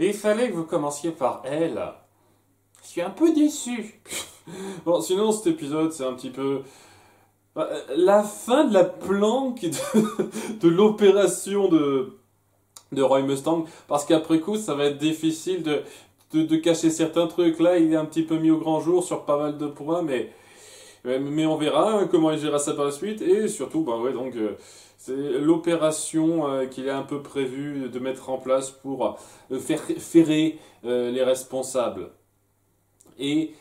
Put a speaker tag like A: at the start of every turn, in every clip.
A: Et il fallait que vous commenciez par elle. Je suis un peu déçu. Bon, sinon, cet épisode, c'est un petit peu la fin de la planque de l'opération de Roy Mustang. Parce qu'après coup, ça va être difficile de cacher certains trucs. Là, il est un petit peu mis au grand jour sur pas mal de points, mais on verra hein, comment il gérera ça par la suite. Et surtout, bah ouais, donc, c'est l'opération qu'il a un peu prévu de mettre en place pour faire ferrer les responsables. Et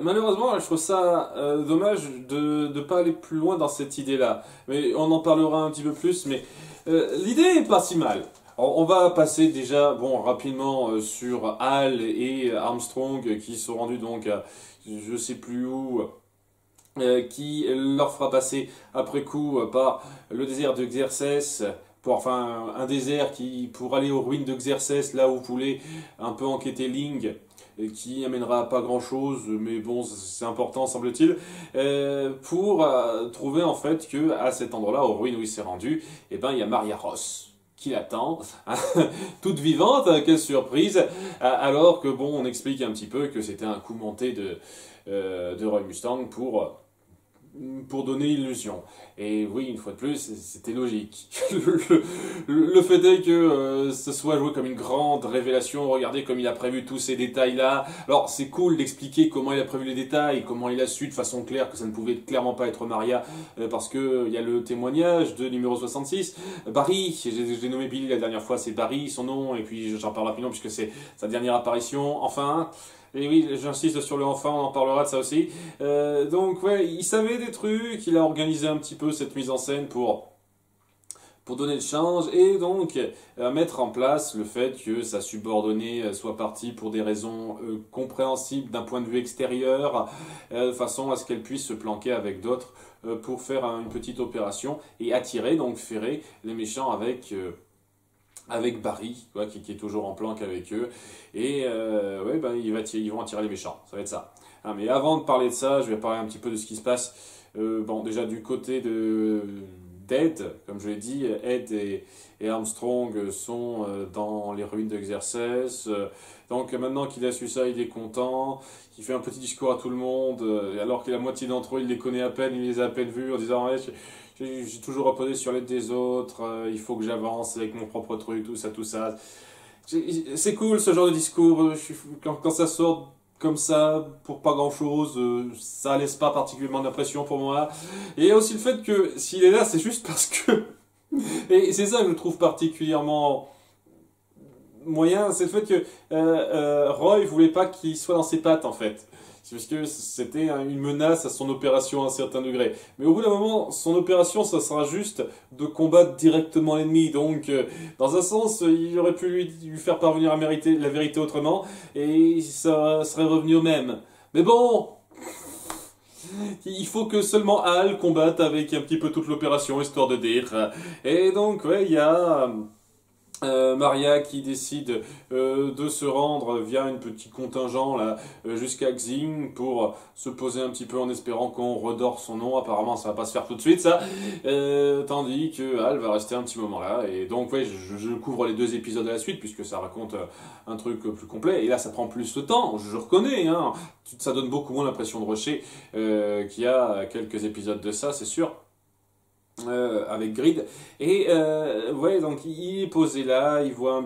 A: malheureusement, je trouve ça dommage de ne pas aller plus loin dans cette idée-là. Mais on en parlera un petit peu plus, mais l'idée est pas si mal. On va passer déjà bon, rapidement sur Hal et Armstrong qui sont rendus donc à je sais plus où, qui leur fera passer après coup par le désert de Xerxes, enfin un désert qui pour aller aux ruines de Xerxes, là où vous voulez un peu enquêter Ling, qui amènera pas grand chose, mais bon, c'est important semble-t-il, pour trouver en fait que à cet endroit-là, aux ruines où il s'est rendu, eh ben il y a Maria Ross qui l'attend, toute vivante, quelle surprise, alors que bon, on explique un petit peu que c'était un coup monté de Roy Mustang pour donner illusion. Et oui, une fois de plus, c'était logique. Le fait est que ce soit joué comme une grande révélation, regardez comme il a prévu tous ces détails-là. Alors, c'est cool d'expliquer comment il a prévu les détails, comment il a su de façon claire que ça ne pouvait clairement pas être Maria, parce que il y a le témoignage de numéro 66. Barry, j'ai nommé Billy la dernière fois, c'est Barry, son nom, et puis j'en parle rapidement puisque c'est sa dernière apparition. Enfin... Et oui, j'insiste sur le enfant, on en parlera de ça aussi. Donc ouais, il savait des trucs, il a organisé un petit peu cette mise en scène pour donner le change et donc mettre en place le fait que sa subordonnée soit partie pour des raisons compréhensibles d'un point de vue extérieur, de façon à ce qu'elle puisse se planquer avec d'autres pour faire une petite opération et attirer, donc ferrer les méchants avec Barry, quoi, qui est toujours en planque avec eux. Et ouais, ben, ils vont attirer les méchants, ça va être ça. Ah, mais avant de parler de ça, je vais parler un petit peu de ce qui se passe. Bon, déjà du côté d'Ed, comme je l'ai dit, Ed et Armstrong sont dans les ruines de Xerxes. Donc maintenant qu'il a su ça, il est content. Il fait un petit discours à tout le monde, alors que la moitié d'entre eux, il les connaît à peine, il les a à peine vus, en disant ouais, j'ai toujours reposé sur l'aide des autres, il faut que j'avance avec mon propre truc, tout ça, tout ça. C'est cool ce genre de discours, quand ça sort comme ça, pour pas grand chose, ça laisse pas particulièrement d'impression pour moi. Et il y a aussi le fait que s'il est là, c'est juste parce que... Et c'est ça que je trouve particulièrement moyen, c'est le fait que Roy voulait pas qu'il soit dans ses pattes en fait. C'est parce que c'était une menace à son opération à un certain degré. Mais au bout d'un moment, son opération, ça sera juste de combattre directement l'ennemi. Donc, dans un sens, il aurait pu lui faire parvenir la vérité autrement, et ça serait revenu au même. Mais bon, il faut que seulement Hal combatte avec un petit peu toute l'opération, histoire de dire. Et donc, ouais, il y a... Maria qui décide de se rendre via un petit contingent là jusqu'à Xing pour se poser un petit peu en espérant qu'on redore son nom. Apparemment ça va pas se faire tout de suite ça, tandis que Hal va rester un petit moment là. Et donc ouais, je couvre les deux épisodes à la suite puisque ça raconte un truc plus complet. Et là ça prend plus de temps, je reconnais, hein. Ça donne beaucoup moins l'impression de rusher qu'il y a quelques épisodes de ça, c'est sûr. Avec Grid. Et ouais, donc il est posé là, il voit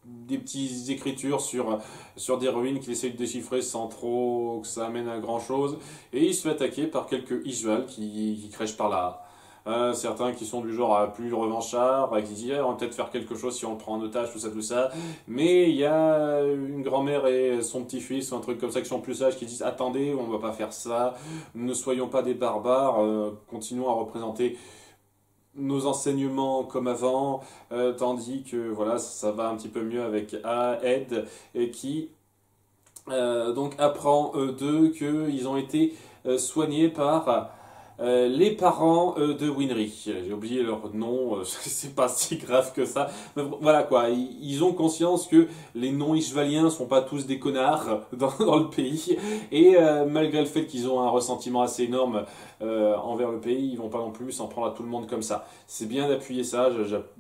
A: des petites écritures sur des ruines qu'il essaie de déchiffrer sans trop que ça amène à grand chose. Et il se fait attaquer par quelques Isual qui crèchent par là. Certains qui sont du genre à plus revanchards, qui disent on va peut-être faire quelque chose si on le prend en otage, tout ça, tout ça. Mais il y a une grand-mère et son petit-fils, ou un truc comme ça, qui sont plus sages, qui disent attendez, on ne va pas faire ça, ne soyons pas des barbares, continuons à représenter nos enseignements comme avant, tandis que voilà, ça va un petit peu mieux avec Ed, et qui donc apprend d'eux qu'ils ont été soignés par les parents de Winry. J'ai oublié leur nom, c'est pas si grave que ça. Mais voilà quoi, ils ont conscience que les non-ishvaliens sont pas tous des connards dans le pays. Et malgré le fait qu'ils ont un ressentiment assez énorme envers le pays, ils vont pas non plus s'en prendre à tout le monde comme ça. C'est bien d'appuyer ça,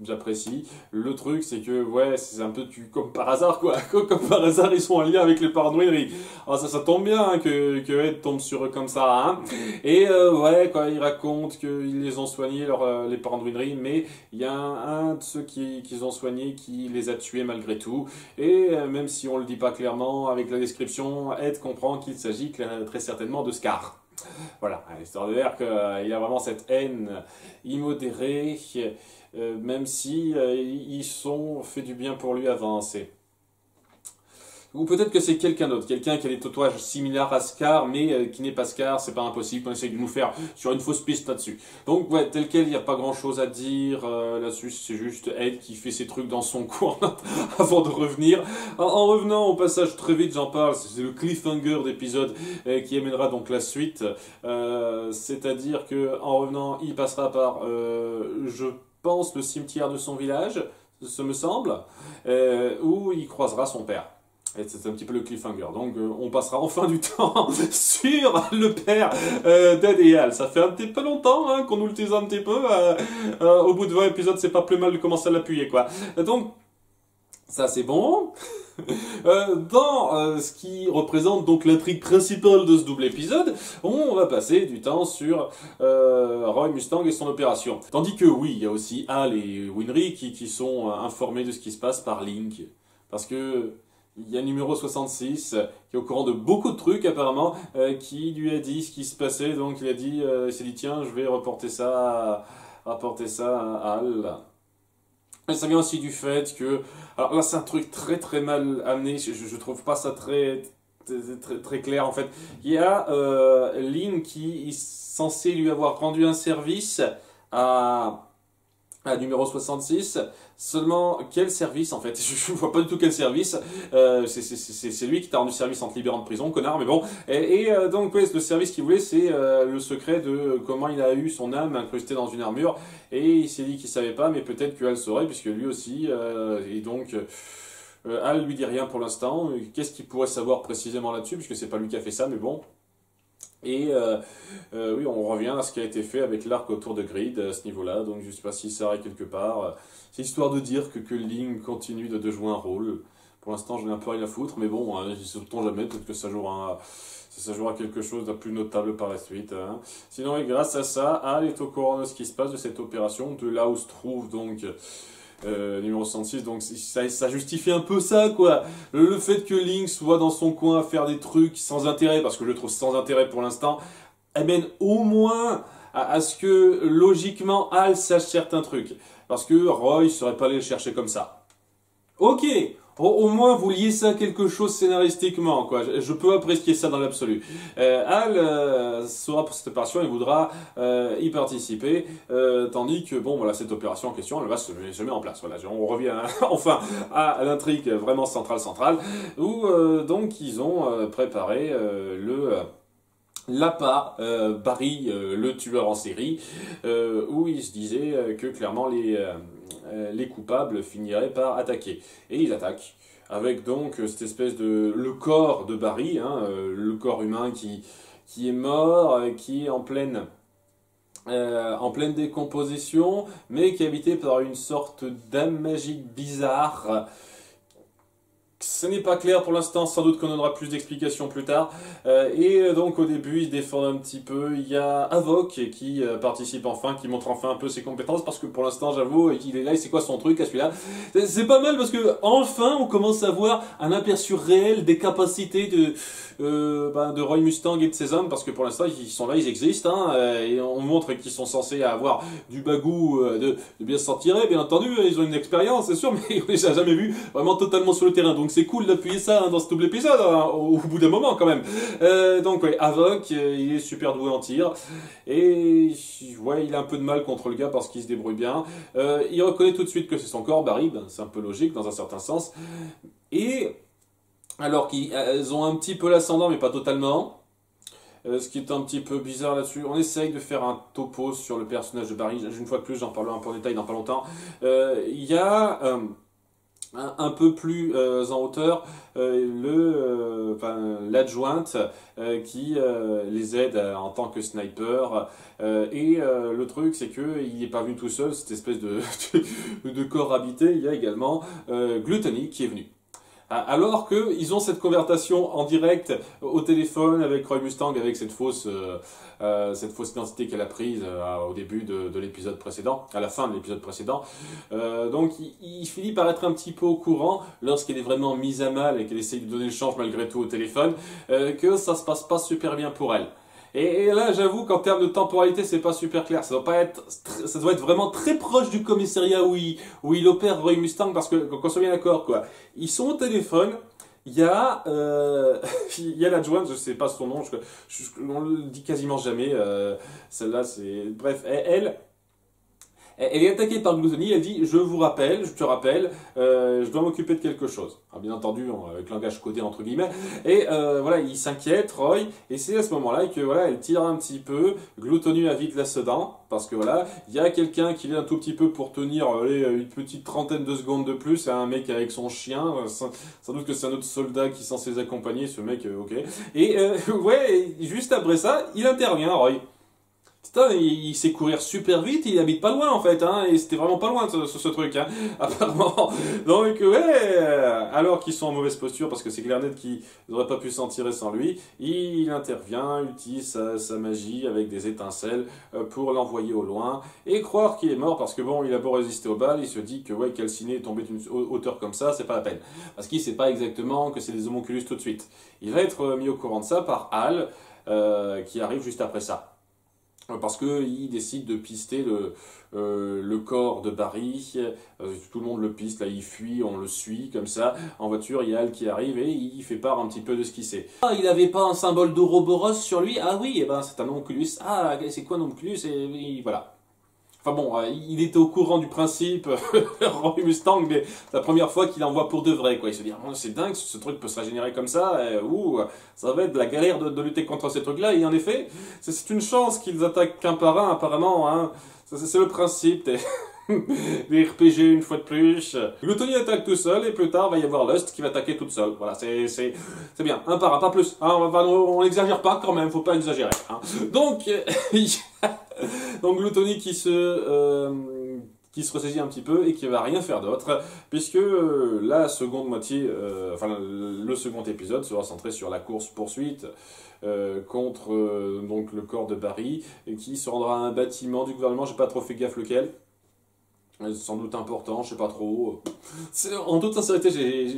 A: j'apprécie. Le truc, c'est que, ouais, c'est un peu comme par hasard quoi. Comme par hasard, ils sont en lien avec les parents de Winry. Alors ça tombe bien hein, que Ed tombe sur eux comme ça. Hein. Et ouais, quoi, ils racontent qu'ils les ont soignés, les parents de Winry, mais il y a un de ceux qu'ils ont soignés qui les a tués malgré tout. Et même si on le dit pas clairement, avec la description, Ed comprend qu'il s'agit très certainement de Scar. Voilà, histoire de dire qu'il y a vraiment cette haine immodérée, même si ils sont fait du bien pour lui avant. Ou peut-être que c'est quelqu'un d'autre, quelqu'un qui a des tatouages similaires à Scar, mais qui n'est pas Scar, c'est pas impossible, on essaie de nous faire sur une fausse piste là-dessus. Donc ouais, tel quel, il n'y a pas grand-chose à dire là-dessus, c'est juste Ed qui fait ses trucs dans son coin avant de revenir. En revenant au passage, très vite j'en parle, c'est le cliffhanger d'épisode qui amènera donc la suite, c'est-à-dire que en revenant, il passera par, je pense, le cimetière de son village, ce me semble, où il croisera son père. Et c'est un petit peu le cliffhanger. Donc on passera enfin du temps sur le père d'Ed et Al. Ça fait un petit peu longtemps hein, qu'on nous le tease un petit peu. Au bout de 20 épisodes, c'est pas plus mal de commencer à l'appuyer quoi. Donc ça c'est bon. Dans ce qui représente donc l'intrigue principale de ce double épisode, on va passer du temps sur Roy Mustang et son opération. Tandis que oui, il y a aussi Al et Winry qui sont informés de ce qui se passe par Link. Parce que il y a le numéro 66 qui est au courant de beaucoup de trucs apparemment, qui lui a dit ce qui se passait, donc il s'est dit tiens je vais rapporter ça à Al. Et ça vient aussi du fait que, alors là c'est un truc très très mal amené, je trouve pas ça très clair en fait. Il y a Link qui est censé lui avoir rendu un service à numéro 66, seulement quel service en fait? Je ne vois pas du tout quel service. C'est lui qui t'a rendu service en te libérant de prison, connard, mais bon. Donc ouais, le service qu'il voulait, c'est le secret de comment il a eu son âme incrustée dans une armure. Et il s'est dit qu'il savait pas, mais peut-être que Al saurait, puisque lui aussi. Et donc Al lui dit rien pour l'instant. Qu'est-ce qu'il pourrait savoir précisément là-dessus, puisque c'est pas lui qui a fait ça, mais bon. Et oui, on revient à ce qui a été fait avec l'arc autour de Grid à ce niveau-là, donc je ne sais pas s'il s'arrête quelque part. C'est histoire de dire que Link continue de jouer un rôle. Pour l'instant, j'en ai un peu rien à foutre, mais bon, hein, sait-on jamais, peut-être que ça jouera quelque chose de plus notable par la suite. Hein. Sinon, et grâce à ça, Al est au courant de ce qui se passe de cette opération, de là où se trouve donc numéro 66, donc ça justifie un peu ça, quoi. Le fait que Link soit dans son coin à faire des trucs sans intérêt, parce que je le trouve sans intérêt pour l'instant, amène au moins à ce que, logiquement, Al sache certains trucs. Parce que Roy serait pas allé le chercher comme ça. Ok, au moins vous liez ça à quelque chose scénaristiquement, quoi. Je peux apprécier ça dans l'absolu. Al sera pour cette opération et voudra y participer, tandis que bon, voilà, cette opération en question, elle va se met en place. Voilà, on revient enfin à l'intrigue vraiment centrale, où donc ils ont préparé l'appât, Barry, le tueur en série, où il se disait que clairement les coupables finiraient par attaquer. Et ils attaquent, avec donc cette espèce le corps de Barry, hein, le corps humain qui est mort, qui est en pleine décomposition, mais qui est habité par une sorte d'âme magique bizarre. Ce n'est pas clair pour l'instant, sans doute qu'on donnera plus d'explications plus tard. Donc au début, il défend un petit peu. Il y a Havok qui participe enfin, qui montre enfin un peu ses compétences, parce que pour l'instant, j'avoue, il est là, et c'est quoi son truc à celui-là? C'est pas mal, parce que enfin, on commence à voir un aperçu réel des capacités de Roy Mustang et de ses hommes, parce que pour l'instant, ils sont là, ils existent, hein, et on montre qu'ils sont censés avoir du bagou, de bien s'en tirer. Bien entendu, ils ont une expérience, c'est sûr, mais on les a jamais vus vraiment totalement sur le terrain. Donc c'est cool d'appuyer ça dans ce double épisode, hein, au bout d'un moment quand même. Donc ouais, Havok, il est super doué en tir, et ouais, il a un peu de mal contre le gars parce qu'il se débrouille bien. Il reconnaît tout de suite que c'est son corps, Barry, ben, c'est un peu logique dans un certain sens. Et alors qu'ils ont un petit peu l'ascendant, mais pas totalement. ce qui est un petit peu bizarre là-dessus. On essaye de faire un topo sur le personnage de Barry. Une fois de plus, j'en parlerai un peu en détail dans pas longtemps. Il y a un peu plus en hauteur l'adjointe qui les aide en tant que sniper. Le truc, c'est qu'il n'est pas venu tout seul, cette espèce de corps habité. Il y a également Gluttony qui est venu. Alors qu'ils ont cette conversation en direct au téléphone avec Roy Mustang, avec cette fausse identité qu'elle a prise au début de l'épisode précédent, à la fin de l'épisode précédent. Donc il finit par être un petit peu au courant, lorsqu'elle est vraiment mise à mal et qu'elle essaye de donner le change malgré tout au téléphone, que ça se passe pas super bien pour elle. Et là, j'avoue qu'en termes de temporalité, c'est pas super clair. Ça doit être vraiment très proche du commissariat où il opère Roy Mustang, parce que, qu'on soit bien d'accord, quoi. Ils sont au téléphone, il y a l'adjointe, je sais pas son nom, on le dit quasiment jamais, celle-là, c'est... Bref, elle est attaquée par Gluttony, elle dit je te rappelle, je dois m'occuper de quelque chose. Alors, bien entendu, avec langage codé entre guillemets. Et voilà, il s'inquiète, Roy, et c'est à ce moment-là que voilà, elle tire un petit peu. Gluttony a vite la sedan, parce que voilà, il y a quelqu'un qui vient un tout petit peu pour tenir une petite trentaine de secondes de plus. C'est un mec avec son chien, sans doute que c'est un autre soldat qui est censé les accompagner, ce mec, ok. Et ouais, juste après ça, il intervient, Roy. Putain, il sait courir super vite, il habite pas loin en fait, hein, et c'était vraiment pas loin ce truc, hein, apparemment. Donc ouais, alors qu'ils sont en mauvaise posture, parce que c'est clair net qu'ils n'auraient pas pu s'en tirer sans lui, il intervient, utilise sa magie avec des étincelles pour l'envoyer au loin, et croire qu'il est mort, parce que bon, il a beau résister aux balles, il se dit que ouais, calciné, tomber d'une hauteur comme ça, c'est pas la peine. Parce qu'il sait pas exactement que c'est des homonculus tout de suite. Il va être mis au courant de ça par Hal, qui arrive juste après ça. Parce qu'il décide de pister le corps de Barry. Tout le monde le piste, là il fuit, on le suit comme ça. En voiture, il y a Hal qui arrive et il fait part un petit peu de ce qu'il sait. Ah, il avait pas un symbole d'Ouroboros sur lui? Ah oui, eh ben, c'est un homunculus. Ah, c'est quoi un homunculus? Et voilà. Enfin bon, il était au courant du principe, Roy Mustang, mais la première fois qu'il en voit pour de vrai, quoi. Il se dit, oh, c'est dingue, ce truc peut se régénérer comme ça, ça va être de la galère de lutter contre ces trucs-là. Et en effet, c'est une chance qu'ils attaquent qu'un par un, apparemment, hein. C'est le principe des RPG une fois de plus. Gluttony attaque tout seul, et plus tard, va y avoir Lust qui va attaquer toute seule. Voilà, c'est bien, un par un, pas plus. Hein, on n'exagère pas quand même, faut pas exagérer. Hein. Donc, donc Gluttony qui se ressaisit un petit peu et qui va rien faire d'autre, puisque la seconde moitié, le second épisode sera centré sur la course-poursuite contre donc le corps de Barry, qui se rendra à un bâtiment du gouvernement, j'ai pas trop fait gaffe lequel. Sans doute important, je sais pas trop. En toute sincérité,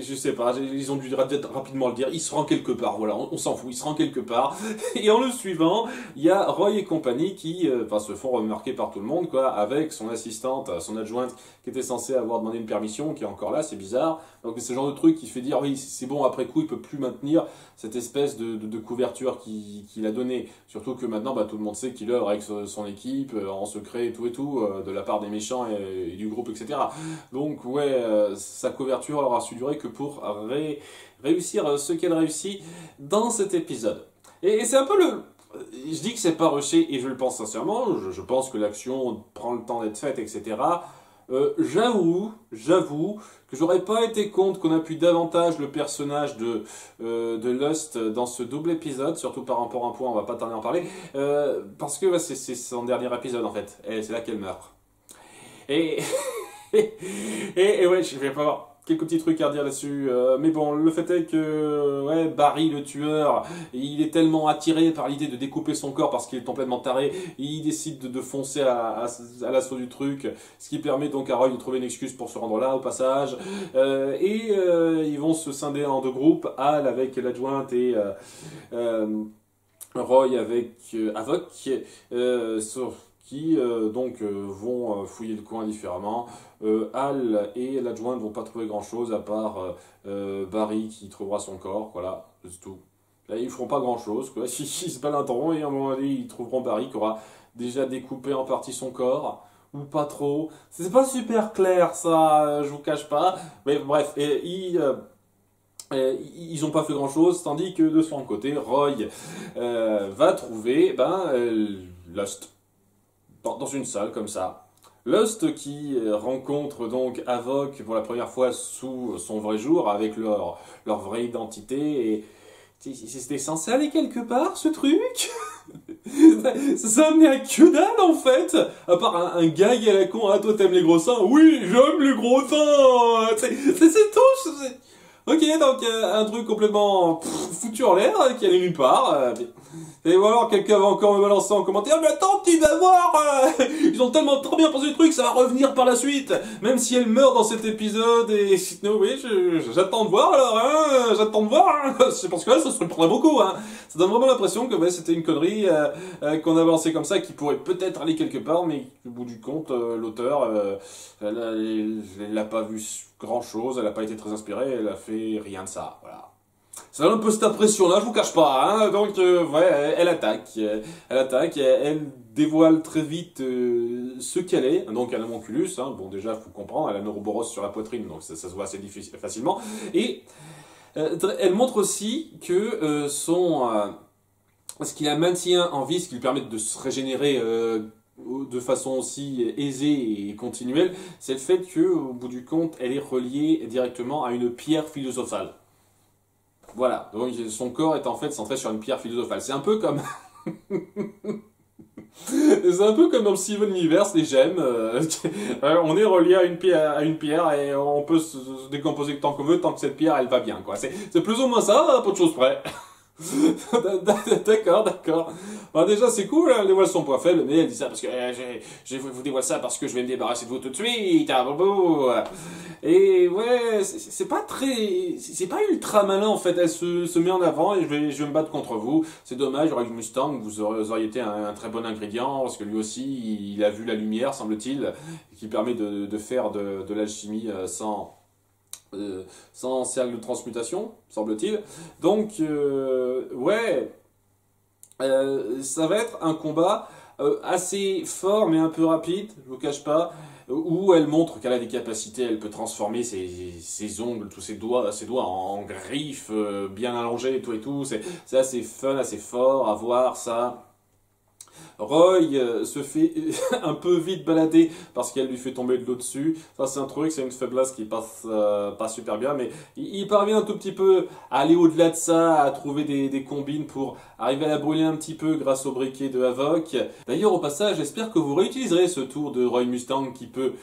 A: je sais pas, ils ont dû rapidement le dire, il se rend quelque part, voilà, on s'en fout, il se rend quelque part. Et en le suivant, il y a Roy et compagnie qui se font remarquer par tout le monde, quoi, avec son assistante, son adjointe, qui était censée avoir demandé une permission, qui est encore là, c'est bizarre. Donc c'est ce genre de truc qui fait dire, oui, c'est bon, après coup, il peut plus maintenir cette espèce de couverture qu'il a donnée. Surtout que maintenant, tout le monde sait qu'il œuvre avec son équipe, en secret et tout, de la part des méchants et du groupe, etc. Donc ouais, sa couverture aura su durer que pour réussir ce qu'elle réussit dans cet épisode. Et c'est un peu je dis que c'est pas rushé, et je le pense sincèrement, je pense que l'action prend le temps d'être faite, etc. J'avoue que j'aurais pas été contre qu'on appuie davantage le personnage de Lust dans ce double épisode, surtout par rapport à un point, on va pas tarder à en parler, parce que c'est son dernier épisode en fait, et c'est là qu'elle meurt. Et, et ouais, je vais pas avoir quelques petits trucs à dire là-dessus. Mais bon, le fait est que ouais, Barry, le tueur, il est tellement attiré par l'idée de découper son corps parce qu'il est complètement taré, il décide de foncer à l'assaut du truc, ce qui permet donc à Roy de trouver une excuse pour se rendre là, au passage. Ils vont se scinder en deux groupes, Hal avec l'adjointe et Roy avec Avoc. Qui vont fouiller le coin différemment. Hal et l'adjointe vont pas trouver grand chose à part Barry qui trouvera son corps, voilà, c'est tout. Là, ils feront pas grand chose, quoi. Ils se baladeront et à un moment donné, ils trouveront Barry qui aura déjà découpé en partie son corps, ou pas trop. C'est pas super clair, ça, je vous cache pas. Mais bref, Ils n'ont pas fait grand-chose, tandis que de son côté, Roy va trouver Lust dans une salle comme ça. Lust qui rencontre donc Havok pour la première fois sous son vrai jour, avec leur vraie identité. Et c'était censé aller quelque part, ce truc. Ça a amené à que dalle, en fait. À part un gag à la con. Ah, toi t'aimes les gros seins? Oui, j'aime les gros seins. C'est tout. Ok, donc un truc complètement foutu en l'air, qui allait nulle part. Et voilà, quelqu'un va encore me balancer en commentaire, mais attends, tu vas voir, ils ont tellement trop bien pensé le truc, ça va revenir par la suite, même si elle meurt dans cet épisode, et non, oui, j'attends de voir alors, hein, j'attends de voir, hein. C'est parce que là, ça se prendrait beaucoup, hein. Ça donne vraiment l'impression que ouais, c'était une connerie qu'on a lancée comme ça, qui pourrait peut-être aller quelque part, mais au bout du compte, l'auteur, elle n'a pas vu grand-chose, elle n'a pas été très inspirée, elle a fait rien de ça, voilà. Ça donne un peu cette impression-là, je vous cache pas, hein. Donc, ouais, elle attaque, elle dévoile très vite ce qu'elle est. Donc, elle a un onculus, hein. Bon, déjà, faut comprendre, elle a un ouroboros sur la poitrine, donc ça se voit assez facilement. Et elle montre aussi que ce qui la maintient en vie, ce qui lui permet de se régénérer de façon aussi aisée et continuelle, c'est le fait que, au bout du compte, elle est reliée directement à une pierre philosophale. Voilà, donc son corps est en fait centré sur une pierre philosophale. C'est un peu comme... C'est un peu comme dans le Steven Universe, les gemmes. On est relié à une pierre et on peut se décomposer tant qu'on veut, tant que cette pierre, elle va bien, quoi. C'est plus ou moins ça, pas de choses près. D'accord, d'accord. Bon, déjà, c'est cool, elle dévoile son point faible, mais elle dit ça parce que je vous dévoile ça parce que je vais me débarrasser de vous tout de suite. Ah, bobo. Et ouais, c'est pas très, c'est pas ultra malin en fait. Elle se met en avant et je vais me battre contre vous. C'est dommage, Roy Mustang, vous auriez été un très bon ingrédient parce que lui aussi, il a vu la lumière, semble-t-il, qui permet de faire de l'alchimie sans cercle de transmutation, semble-t-il. Donc, ouais, ça va être un combat assez fort mais un peu rapide, je vous cache pas, où elle montre qu'elle a des capacités, elle peut transformer ses ongles, tous ses doigts en griffes bien allongés et tout, c'est assez fun, assez fort à voir ça. Roy se fait un peu vite balader parce qu'elle lui fait tomber de l'eau dessus. Ça, c'est un truc, c'est une faiblesse qui passe pas super bien, mais il parvient un tout petit peu à aller au-delà de ça, à trouver des combines pour arriver à la brûler un petit peu grâce au briquet de Havok. D'ailleurs, au passage, j'espère que vous réutiliserez ce tour de Roy Mustang qui peut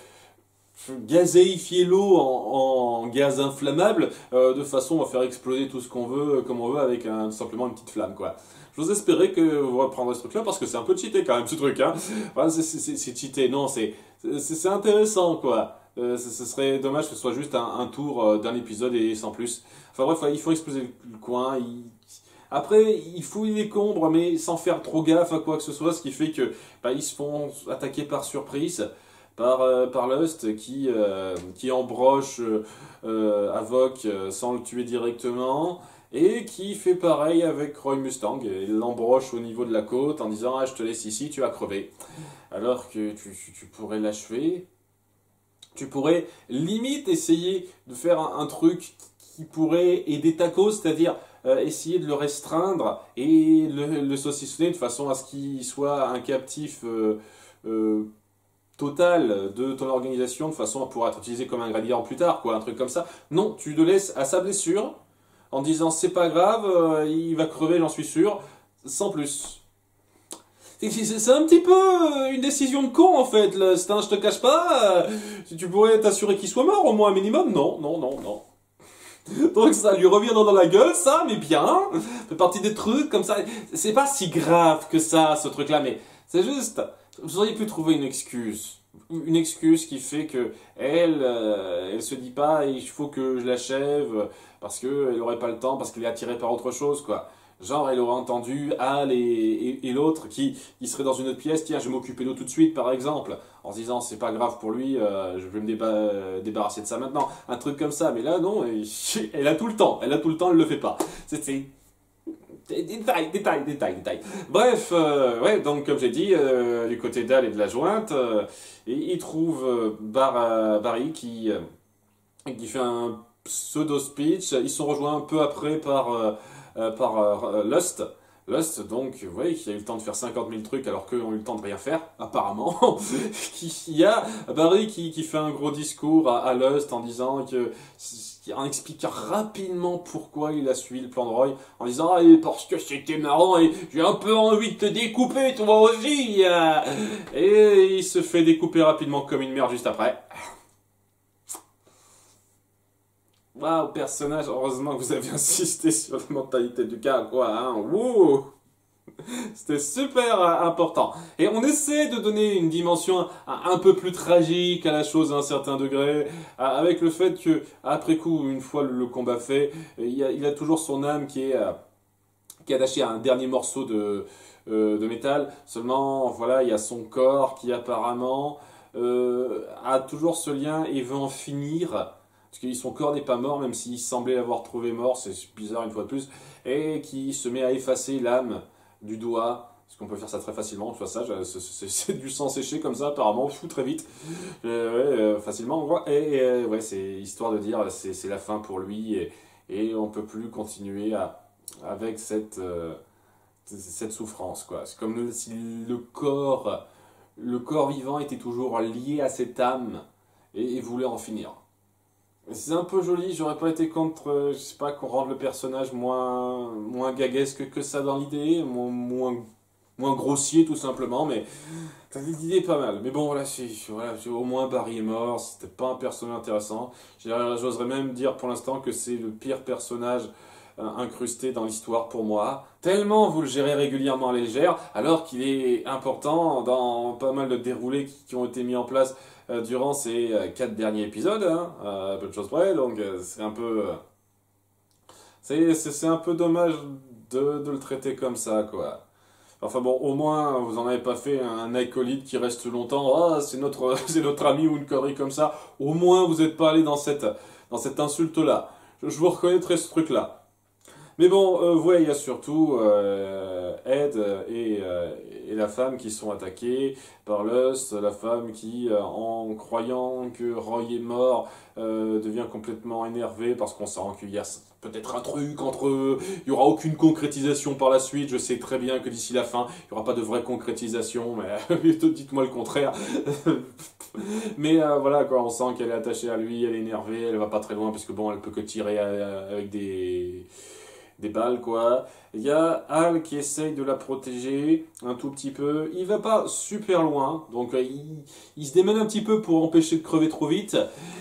A: gazéifier l'eau en gaz inflammable de façon à faire exploser tout ce qu'on veut comme on veut avec simplement une petite flamme, quoi. J'ose espérer que vous reprendrez ce truc là parce que c'est un peu cheaté quand même ce truc, hein. Enfin, c'est cheaté, non, c'est intéressant, quoi. Ce serait dommage que ce soit juste un tour d'un épisode et sans plus. Enfin bref, il faut exploser le coin. Après, il fouille les combres, mais sans faire trop gaffe à quoi que ce soit, ce qui fait que ils se font attaquer par surprise par Lust qui embroche Havok sans le tuer directement et qui fait pareil avec Roy Mustang. Il l'embroche au niveau de la côte en disant ah, je te laisse ici, tu vas crever. Alors que tu pourrais l'achever. Tu pourrais limite essayer de faire un truc qui pourrait aider ta cause, c'est-à-dire essayer de le restreindre et le saucissonner de façon à ce qu'il soit un captif total de ton organisation de façon à pouvoir être utilisé comme ingrédient plus tard, quoi, un truc comme ça. Non, tu le laisses à sa blessure en disant c'est pas grave, il va crever, j'en suis sûr, sans plus. C'est un petit peu une décision de con en fait, je te cache pas. Si tu pourrais t'assurer qu'il soit mort au moins un minimum, non, non, non, non. Donc ça lui revient dans la gueule, ça, mais bien. Ça fait partie des trucs comme ça. C'est pas si grave que ça, ce truc-là, mais c'est juste. Vous auriez pu trouver une excuse. Une excuse qui fait que elle se dit pas il faut que je l'achève parce qu'elle aurait pas le temps, parce qu'elle est attirée par autre chose, quoi. Genre, elle aurait entendu Al et l'autre qui serait dans une autre pièce, tiens, je vais m'occuper d'eau tout de suite, par exemple, en se disant, c'est pas grave pour lui, je vais me débarrasser de ça maintenant. Un truc comme ça, mais là, non, elle a tout le temps, elle le fait pas. C'est détail. Bref, ouais, donc comme j'ai dit, du côté d'Al et de la jointe, il trouve Barry qui fait un pseudo-speech. Ils sont rejoints un peu après par Lust. Lust, donc, vous voyez, qui a eu le temps de faire 50 000 trucs alors qu'eux ont eu le temps de rien faire, apparemment. Il y a Barry qui fait un gros discours à Lust en disant en expliquant rapidement pourquoi il a suivi le plan de Roy, en disant ah, parce que c'était marrant et j'ai un peu envie de te découper, toi aussi. Et il se fait découper rapidement comme une merde juste après. Waouh, personnage, heureusement que vous avez insisté sur la mentalité du gars, quoi, hein. Wouh! C'était super important. Et on essaie de donner une dimension un peu plus tragique à la chose à un certain degré, avec le fait que, après coup, une fois le combat fait, il a toujours son âme qui est attachée à un dernier morceau de métal. Seulement, voilà, il y a son corps qui apparemment a toujours ce lien et veut en finir. Parce que son corps n'est pas mort, même s'il semblait l'avoir trouvé mort, c'est bizarre une fois de plus, et qui se met à effacer l'âme du doigt, parce qu'on peut faire ça très facilement, tu vois ça, c'est du sang séché comme ça, apparemment, fou, très vite, facilement, on voit, ouais, c'est histoire de dire, c'est la fin pour lui, et on peut plus continuer avec cette souffrance, quoi. C'est comme si le corps vivant était toujours lié à cette âme, et voulait en finir. C'est un peu joli, j'aurais pas été contre, je sais pas, qu'on rende le personnage moins gaguesque que ça dans l'idée, moins grossier tout simplement, mais l'idée est pas mal. Mais bon, voilà, au moins Barry est mort, c'était pas un personnage intéressant. J'oserais même dire pour l'instant que c'est le pire personnage incrusté dans l'histoire pour moi. Tellement vous le gérez régulièrement à la légère, alors qu'il est important dans pas mal de déroulés qui ont été mis en place durant ces 4 derniers épisodes, hein, peu de choses près, donc c'est un peu... c'est un peu dommage de le traiter comme ça, quoi. Enfin bon, au moins, vous en avez pas fait un acolyte qui reste longtemps, ah, c'est notre ami ou une connerie comme ça. Au moins, vous n'êtes pas allé dans cette insulte-là. Je vous reconnaîtrai ce truc-là. Mais bon, ouais, il y a surtout Ed et la femme qui sont attaqués par Lust, la femme qui, en croyant que Roy est mort, devient complètement énervée parce qu'on sent qu'il y a peut-être un truc entre eux, il n'y aura aucune concrétisation par la suite, je sais très bien que d'ici la fin, il n'y aura pas de vraie concrétisation, mais dites-moi le contraire. Mais voilà, quoi, on sent qu'elle est attachée à lui, elle est énervée, elle va pas très loin, parce que bon, elle peut que tirer avec des balles, quoi. Il y a Hal qui essaye de la protéger un tout petit peu. Il va pas super loin, donc il se démène un petit peu pour empêcher de crever trop vite.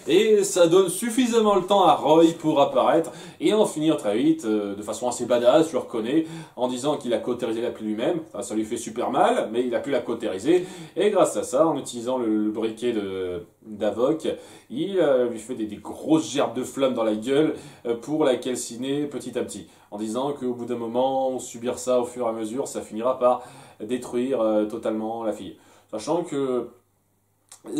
A: Et ça donne suffisamment le temps à Roy pour apparaître et en finir très vite, de façon assez badass, je le reconnais, en disant qu'il a cautérisé la pluie lui-même. Enfin, ça lui fait super mal, mais il a pu la cautériser. Et grâce à ça, en utilisant le briquet d'Avoc, il lui fait des grosses gerbes de flammes dans la gueule pour la calciner petit à petit. En disant qu'au bout d'un moment, subir ça au fur et à mesure, ça finira par détruire totalement la fille. Sachant que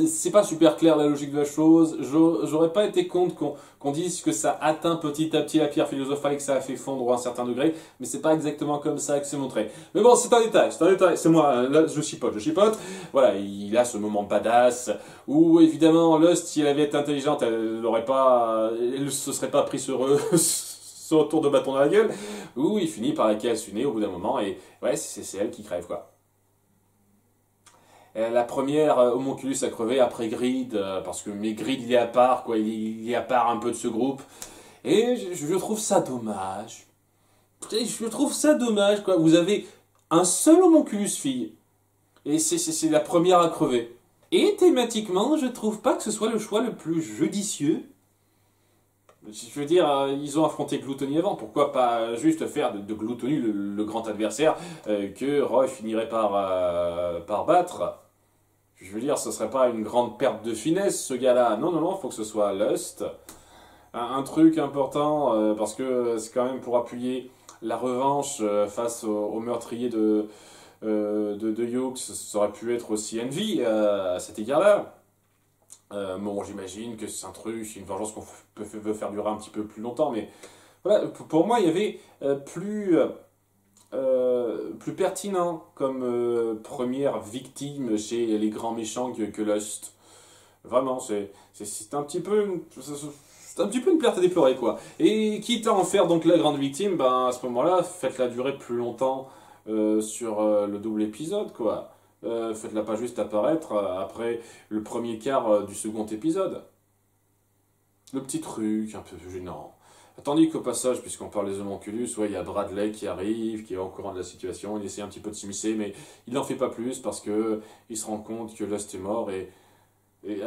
A: c'est pas super clair la logique de la chose, j'aurais pas été contre qu'on dise que ça atteint petit à petit la pierre philosophale et que ça a fait fondre à un certain degré, mais c'est pas exactement comme ça que c'est montré. Mais bon, c'est un détail, c'est moi, là je chipote. Voilà, il a ce moment badass, où évidemment Lust, si elle avait été intelligente, elle se serait pas pris ce retour de bâton dans la gueule, où il finit par la calciner au bout d'un moment, et ouais, c'est elle qui crève, quoi. La première homonculus a crevé après Grid, parce que Grid il est à part, quoi, il est à part un peu de ce groupe. Et je trouve ça dommage. Je trouve ça dommage, quoi. Vous avez un seul homonculus fille, et c'est la première à crever. Et thématiquement, je trouve pas que ce soit le choix le plus judicieux. Je veux dire, ils ont affronté Gluttony avant, pourquoi pas juste faire de Gluttony le grand adversaire que Roy finirait par battre. Je veux dire, ce serait pas une grande perte de finesse, ce gars-là. Non, faut que ce soit Lust. Un truc important, parce que c'est quand même pour appuyer la revanche face au meurtrier de Hughes, ça aurait pu être aussi Envy à cet égard-là. Bon, j'imagine que c'est une vengeance qu'on veut faire durer un petit peu plus longtemps, mais voilà, pour moi, il y avait plus pertinent comme première victime chez les grands méchants que Lust. Vraiment, c'est un petit peu... c'est un petit peu une perte à déplorer, quoi. Et quitte à en faire donc la grande victime, ben à ce moment-là, faites-la durer plus longtemps sur le double épisode, quoi. Faites-la pas juste apparaître après le premier quart du second épisode. Le petit truc un peu gênant. Tandis qu'au passage, puisqu'on parle des homonculus, ouais, il y a Bradley qui arrive, qui est au courant de la situation, il essaie un petit peu de s'immiscer, mais il n'en fait pas plus parce que il se rend compte que Lust est mort et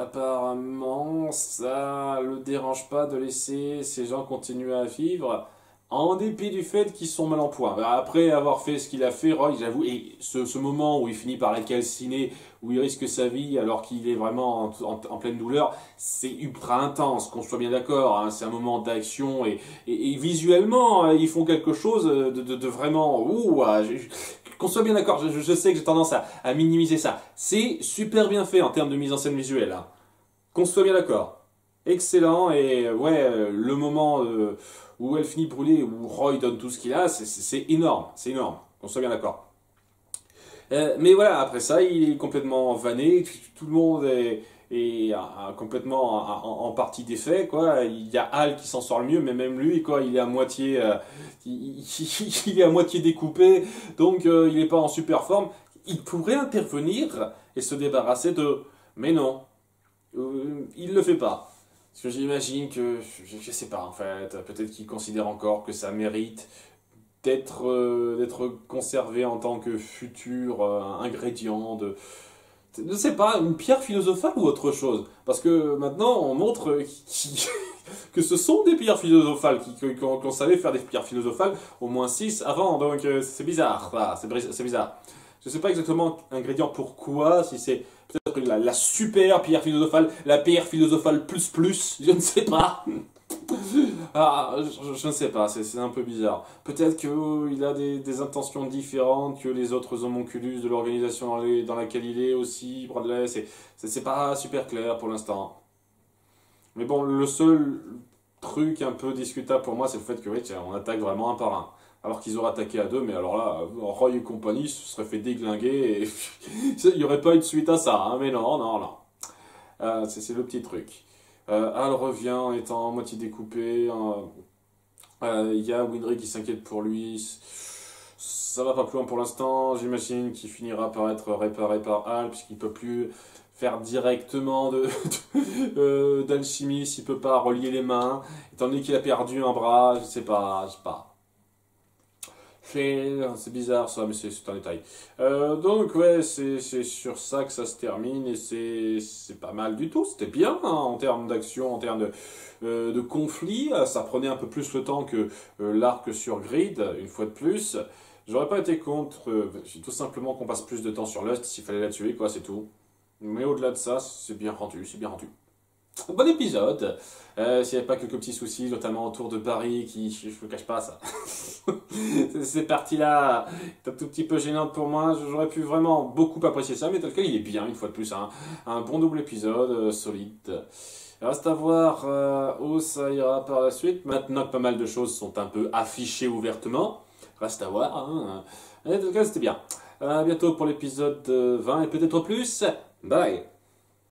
A: apparemment ça le dérange pas de laisser ces gens continuer à vivre en dépit du fait qu'ils sont mal en point. Après avoir fait ce qu'il a fait, Roy, j'avoue, et ce moment où il finit par la calciner, où il risque sa vie alors qu'il est vraiment en pleine douleur, c'est ultra intense, qu'on soit bien d'accord, hein, c'est un moment d'action et visuellement, ils font quelque chose de vraiment... Ouh, qu'on soit bien d'accord, je sais que j'ai tendance à minimiser ça. C'est super bien fait en termes de mise en scène visuelle, hein. Qu'on soit bien d'accord. Excellent, et ouais, le moment où elle finit brûlée, où Roy donne tout ce qu'il a, c'est énorme, c'est énorme, qu'on soit bien d'accord. Mais voilà, après ça, il est complètement vanné, tout le monde est complètement en partie défait, quoi. Il y a Hal qui s'en sort le mieux, mais même lui, quoi, il est à moitié, il est à moitié découpé, donc il n'est pas en super forme. Il pourrait intervenir et se débarrasser de... Mais non, il le fait pas. Parce que j'imagine que, je sais pas en fait, peut-être qu'il considère encore que ça mérite d'être conservé en tant que futur ingrédient de... Je sais pas, une pierre philosophale ou autre chose. Parce que maintenant, on montre que ce sont des pierres philosophales, qu'on savait faire des pierres philosophales, au moins 6 avant, donc c'est bizarre, voilà, c'est bizarre. Je sais pas exactement ingrédient pourquoi, si c'est peut-être la super pierre philosophale, la pierre philosophale plus, je ne sais pas. Ah, je ne sais pas, c'est un peu bizarre. Peut-être qu'il a des intentions différentes que les autres homonculus de l'organisation dans laquelle il est aussi, Bradley, c'est pas super clair pour l'instant. Mais bon, le seul truc un peu discutable pour moi, c'est le fait que, oui, tiens, on attaque vraiment un par un. Alors qu'ils auraient attaqué à deux, mais alors là, Roy et compagnie se seraient fait déglinguer et il n'y aurait pas eu de suite à ça, hein, mais non, non, non. C'est le petit truc. Hal revient en étant moitié découpé. Il y a Winry qui s'inquiète pour lui. Ça va pas plus loin pour l'instant. J'imagine qu'il finira par être réparé par Hal, puisqu'il peut plus faire directement d'alchimie, s'il peut pas relier les mains, étant donné qu'il a perdu un bras, je sais pas. C'est bizarre ça, mais c'est un détail. Donc ouais, c'est sur ça que ça se termine et c'est pas mal du tout. C'était bien hein, en termes d'action, en termes de conflit. Ça prenait un peu plus le temps que l'arc sur Grid, une fois de plus. J'aurais pas été contre, tout simplement qu'on passe plus de temps sur Lust s'il fallait la tuer, quoi, c'est tout. Mais au-delà de ça, c'est bien rendu, c'est bien rendu. Bon épisode. S'il n'y avait pas quelques petits soucis, notamment autour de Barry, qui, je ne cache pas ça. Ces parties-là, c'est un tout petit peu gênante pour moi. J'aurais pu vraiment beaucoup apprécier ça, mais tel quel, il est bien, une fois de plus. Hein. Un bon double épisode, solide. Reste à voir où ça ira par la suite. Maintenant que pas mal de choses sont un peu affichées ouvertement, reste à voir. Hein. Mais tel quel, c'était bien. À bientôt pour l'épisode 20 et peut-être plus. Bye.